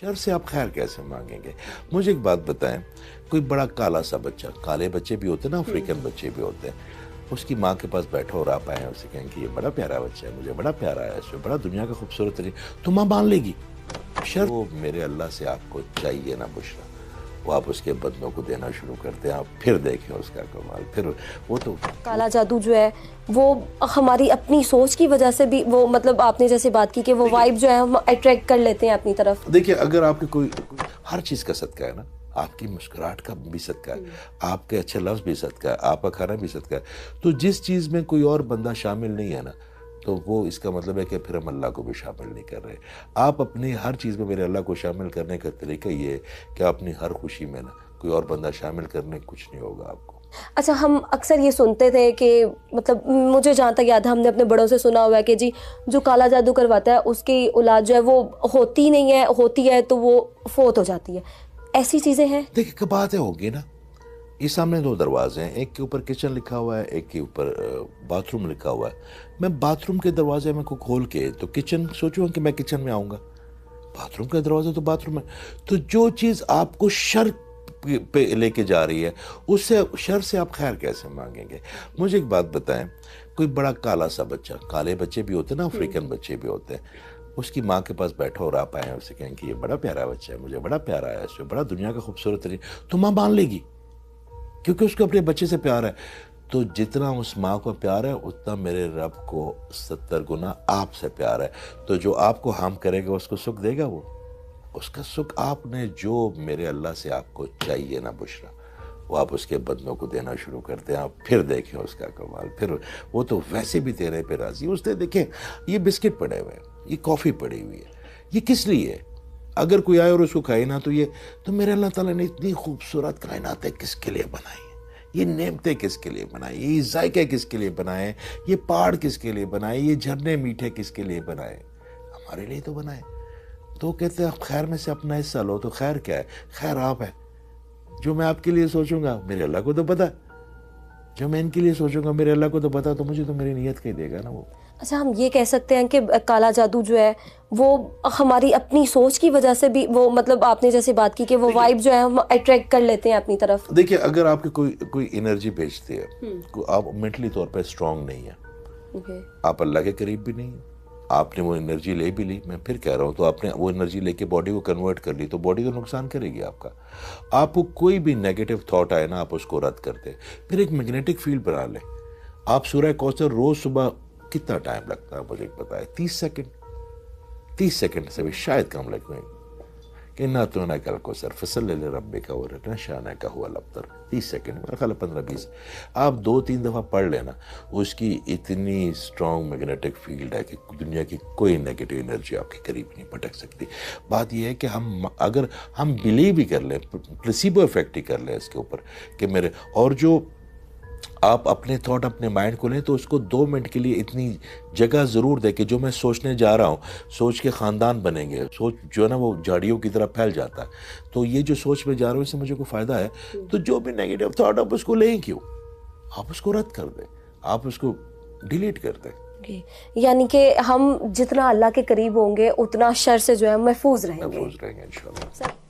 شر سے آپ خیر کیسے مانگیں گے؟ مجھے ایک بات بتائیں، کوئی بڑا کالا سا بچہ، کالے بچے بھی ہوتے ہیں نا، افریقن بچے بھی ہوتے ہیں، اس کی ماں کے پاس بیٹھو اور آپ آئیں اسے کہیں کہ یہ بڑا پیارا بچہ ہے، مجھے بڑا پیارا ہے، اس میں بڑا دنیا کا خوبصورت ترین، تو ماں مان لے گی۔ شر وہ میرے اللہ سے آپ کو چاہیے نا بشرا، وہ آپ اس کے بدنوں کو دینا شروع کرتے ہیں، آپ پھر دیکھیں اس کا کمال، پھر وہ تو کالا جادو جو ہے وہ ہماری اپنی سوچ کی وجہ سے بھی، وہ مطلب آپ نے جیسے بات کی کہ وہ وائب جو ہے ہم اٹریکٹ کر لیتے ہیں اپنی طرف۔ دیکھیں، اگر آپ کے کوئی ہر چیز کا صدقہ ہے نا، آپ کی مسکراہٹ کا بھی صدقہ ہے، آپ کے اچھے لفظ بھی صدقہ ہے، آپ کا کھانا بھی صدقہ ہے، تو جس چیز میں کوئی اور بندہ شامل نہیں ہے نا، تو وہ اس کا مطلب ہے کہ پھر ہم اللہ کو بھی شامل نہیں کر رہے۔ آپ اپنی ہر چیز میں میرے اللہ کو شامل کرنے کا طریقہ یہ ہے کہ اپنی ہر خوشی میں نا کوئی اور بندہ شامل کرنے کچھ نہیں ہوگا آپ کو۔ اچھا، ہم اکثر یہ سنتے تھے کہ مطلب مجھے جہاں تک یاد ہے، ہم نے اپنے بڑوں سے سنا ہوا ہے کہ جی جو کالا جادو کرواتا ہے اس کی اولاد جو ہے وہ ہوتی نہیں ہے، ہوتی ہے تو وہ فوت ہو جاتی ہے، ایسی چیزیں ہیں؟ دیکھیں کہ باتیں ہوگی نا، یہ سامنے دو دروازے ہیں، ایک کے اوپر کچن لکھا ہوا ہے، ایک کے اوپر باتھ روم لکھا ہوا ہے۔ میں باتھ روم کے دروازے میں کو کھول کے تو کچن سوچوں کہ میں کچن میں آؤں گا، باتھ روم کا دروازہ تو باتھ روم میں، تو جو چیز آپ کو شر پہ لے کے جا رہی ہے، اس سے شر سے آپ خیر کیسے مانگیں گے؟ مجھے ایک بات بتائیں، کوئی بڑا کالا سا بچہ، کالے بچے بھی ہوتے ہیں نا، افریقن بچے بھی ہوتے ہیں، اس کی ماں کے پاس بیٹھو اور آپ آئیں اسے کہیں کہ یہ بڑا پیارا بچہ ہے، مجھے بڑا پیارا ہے، اس میں بڑا دنیا کا خوبصورت ترین، تو ماں مان لے گی، کیونکہ اس کو اپنے بچے سے پیار ہے۔ تو جتنا اس ماں کو پیار ہے اتنا میرے رب کو 70 گنا آپ سے پیار ہے، تو جو آپ کو ہارم کرے گا اس کو سکھ دے گا، وہ اس کا سکھ آپ نے جو میرے اللہ سے آپ کو چاہیے نا بشرا، وہ آپ اس کے بدنوں کو دینا شروع کرتے ہیں، آپ پھر دیکھیں اس کا کمال، پھر وہ تو ویسے بھی تیرے پہ راضی۔ اس نے دیکھیں یہ بسکٹ پڑے ہوئے ہیں، یہ کافی پڑی ہوئی ہے، یہ کس لیے ہے؟ اگر کوئی آئے اور اس کو کھائے نا تو یہ تو میرے اللہ تعالیٰ نے اتنی خوبصورت کائناتیں کس کے لیے بنائی ہیں، یہ نعمتیں کس کے لیے بنائی، یہ ذائقے کس کے لیے بنائے، یہ پہاڑ کس کے لیے بنائے، یہ جھرنے میٹھے کس کے لیے بنائے؟ ہمارے لیے تو بنائے۔ تو کہتے ہیں خیر میں سے اپنا حصہ لو، تو خیر کیا ہے؟ خیر آپ ہے، جو میں آپ کے لیے سوچوں گا میرے اللہ کو تو پتا، جو میں ان کے لیے سوچوں گا میرے اللہ کو تو پتا، تو مجھے تو میری نیت کا ہی دے گا نا وہ۔ اچھا، ہم یہ کہہ سکتے ہیں کہ کالا جادو جو ہے وہ ہماری اپنی سوچ کی وجہ سے بھی، وہ مطلب آپ نے جیسے بات کی کہ وہ وائب جو ہے ہم اٹریکٹ کر لیتے ہیں اپنی طرف۔ دیکھیں، اگر آپ کی کوئی انرجی بھیجتی ہے، آپ مینٹلی طور پہ اسٹرانگ نہیں ہیں، آپ اللہ کے قریب بھی نہیں ہیں، آپ نے وہ انرجی لے بھی لی، میں پھر کہہ رہا ہوں، تو آپ نے وہ انرجی لے کے باڈی کو کنورٹ کر لی، تو باڈی تو نقصان کرے گی آپ کا۔ آپ کو کوئی بھی نیگیٹو تھاٹ آئے نا، آپ اس کو رد کر دیں، پھر ایک میگنیٹک فیلڈ بنا لیں۔ آپ سورہ کوثر روز صبح کتنا ٹائم لگتا ہے مجھے بتائے؟ 30 سیکنڈ سے بھی شاید کم لگیں کہ نہ تو نہ کل کو سر فصل لے ربے کا اور نہ شانہ کا ہوا لبتر، 30 سیکنڈ میرا خیال 15-20 آپ 2-3 دفعہ پڑھ لینا، اس کی اتنی اسٹرانگ میگنیٹک فیلڈ ہے کہ دنیا کی کوئی نیگیٹو انرجی آپ کے قریب نہیں پھٹک سکتی۔ بات یہ ہے کہ اگر ہم بلیو ہی کر لیں، پلیسیبو افیکٹ ہی کر لیں اس کے اوپر کہ میرے، اور جو آپ اپنے تھاٹ اپنے مائنڈ کو لیں تو اس کو 2 منٹ کے لیے اتنی جگہ ضرور دیں کہ جو میں سوچنے جا رہا ہوں، سوچ کے خاندان بنیں گے، سوچ جو ہے نا وہ جھاڑیوں کی طرح پھیل جاتا ہے، تو یہ جو سوچ میں جا رہا ہوں اس سے مجھے کوئی فائدہ ہے، تو جو بھی نیگیٹو تھاٹ آپ اس کو لیں کیوں، آپ اس کو رد کر دیں، آپ اس کو ڈیلیٹ کر دیں۔ یعنی کہ ہم جتنا اللہ کے قریب ہوں گے اتنا شر سے جو ہے محفوظ رہیں گے۔ محفوظ رہیں گے انشاءاللہ۔